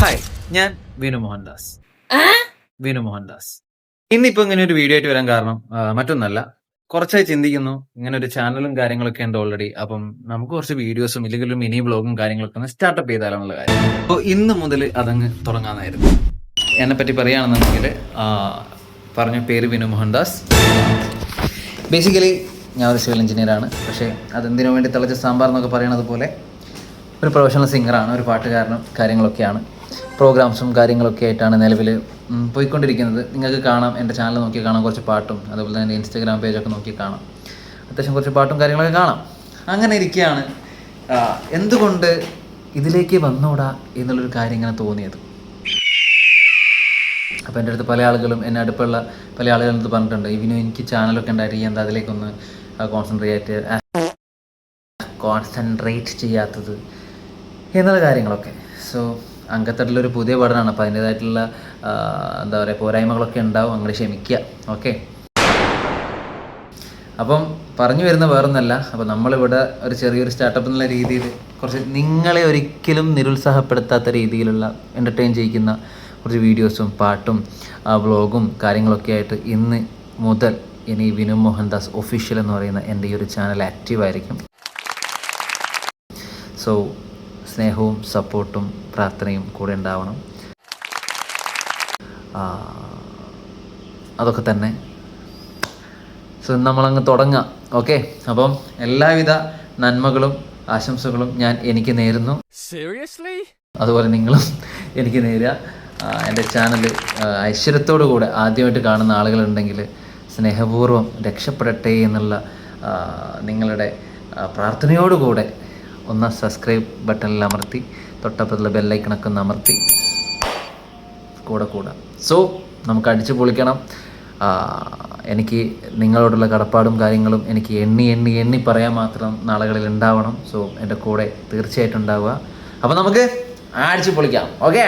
Hi, ഞാൻ വിനു മോഹൻദാസ്. ഇന്നിപ്പോ ഇങ്ങനെ ഒരു വീഡിയോ ആയിട്ട് വരാൻ കാരണം മറ്റൊന്നല്ല, കുറച്ചായി ചിന്തിക്കുന്നു ഇങ്ങനെ ഒരു ചാനലും കാര്യങ്ങളൊക്കെ ഉണ്ട് ഓൾറെഡി. അപ്പം നമുക്ക് കുറച്ച് വീഡിയോസും ഇല്ലെങ്കിൽ ഒരു മിനി വ്ളോഗും കാര്യങ്ങളൊക്കെ ഒന്ന് സ്റ്റാർട്ടപ്പ് ചെയ്താലുള്ള കാര്യം. അപ്പോൾ ഇന്ന് മുതൽ അതങ്ങ് തുടങ്ങാനായിരുന്നു. എന്നെ പറ്റി പറയുകയാണെന്നുണ്ടെങ്കിൽ പറഞ്ഞ പേര് വിനു മോഹൻദാസ്. ബേസിക്കലി ഞാൻ ഒരു സിവിൽ എഞ്ചിനീയറാണ്. പക്ഷേ അതെന്തിനു വേണ്ടി തിളച്ച സാമ്പാർ എന്നൊക്കെ പറയണത് പോലെ ഒരു പ്രൊഫഷണൽ സിംഗറാണ്, ഒരു പാട്ടുകാരനും കാര്യങ്ങളൊക്കെയാണ്. പ്രോഗ്രാംസും കാര്യങ്ങളൊക്കെ ആയിട്ടാണ് നിലവിൽ പോയിക്കൊണ്ടിരിക്കുന്നത്. നിങ്ങൾക്ക് കാണാം, എൻ്റെ ചാനൽ നോക്കി കാണാം, കുറച്ച് പാട്ടും അതുപോലെ തന്നെ ഇൻസ്റ്റാഗ്രാം പേജൊക്കെ നോക്കി കാണാം, അത്യാവശ്യം കുറച്ച് പാട്ടും കാര്യങ്ങളൊക്കെ കാണാം. അങ്ങനെ ഇരിക്കുകയാണ് എന്തുകൊണ്ട് ഇതിലേക്ക് വന്നോടാ എന്നുള്ളൊരു കാര്യം ഇങ്ങനെ തോന്നിയത്. അപ്പോൾ എൻ്റെ അടുത്ത് പല ആളുകളും, എന്നെ അടുപ്പുള്ള പല ആളുകളും ഇത് പറഞ്ഞിട്ടുണ്ട്, ഇവനും എനിക്ക് ചാനലൊക്കെ ഉണ്ടായിട്ട് എന്താ അതിലേക്കൊന്ന് കോൺസെൻട്രേറ്റ് ചെയ്യാത്തത് എന്നുള്ള കാര്യങ്ങളൊക്കെ. സോ അങ്കത്തട്ടിലൊരു പുതിയ പഠനമാണ്, അപ്പോൾ അതിൻ്റേതായിട്ടുള്ള എന്താ പറയുക പോരായ്മകളൊക്കെ ഉണ്ടാവും, അങ്ങനെ ക്ഷമിക്കുക. ഓക്കെ, അപ്പം പറഞ്ഞു വരുന്ന വേറൊന്നല്ല. അപ്പോൾ നമ്മളിവിടെ ഒരു ചെറിയൊരു സ്റ്റാർട്ടപ്പ് എന്നുള്ള രീതിയിൽ കുറച്ച് നിങ്ങളെ ഒരിക്കലും നിരുത്സാഹപ്പെടുത്താത്ത രീതിയിലുള്ള എൻ്റർടൈൻ ചെയ്യിക്കുന്ന കുറച്ച് വീഡിയോസും പാട്ടും വ്ളോഗും കാര്യങ്ങളൊക്കെ ആയിട്ട് ഇന്ന് മുതൽ ഇനി വിനു മോഹൻദാസ് ഒഫീഷ്യൽ എന്ന് പറയുന്ന എൻ്റെ ഈ ഒരു ചാനൽ ആക്റ്റീവായിരിക്കും. സോ സ്നേഹവും സപ്പോർട്ടും പ്രാർത്ഥനയും കൂടെ ഉണ്ടാവണം. അതൊക്കെ തന്നെ. സോ നമ്മളങ്ങ് തുടങ്ങാം. ഓക്കെ, അപ്പം എല്ലാവിധ നന്മകളും ആശംസകളും ഞാൻ എനിക്ക് നേരുന്നു. അതുപോലെ നിങ്ങളും എനിക്ക് നേരുക. എൻ്റെ ചാനൽ ഐശ്വര്യത്തോടു കൂടെ ആദ്യമായിട്ട് കാണുന്ന ആളുകളുണ്ടെങ്കിൽ സ്നേഹപൂർവ്വം രക്ഷപ്പെടട്ടെ എന്നുള്ള നിങ്ങളുടെ പ്രാർത്ഥനയോടുകൂടെ ഒന്ന് സബ്സ്ക്രൈബ് ബട്ടണിൽ അമർത്തി തൊട്ടപ്പുറത്തുള്ള ബെല്ലൈക്കണൊക്കെ ഒന്ന് അമർത്തി കൂടെ. സോ നമുക്ക് അടിച്ചു പൊളിക്കണം. എനിക്ക് നിങ്ങളോടുള്ള കടപ്പാടും കാര്യങ്ങളും എനിക്ക് എണ്ണി പറയാൻ മാത്രം നാളുകളിൽ ഉണ്ടാവണം. സോ എൻ്റെ കൂടെ തീർച്ചയായിട്ടും ഉണ്ടാവുക. അപ്പോൾ നമുക്ക് അടിച്ചു പൊളിക്കാം. ഓക്കെ.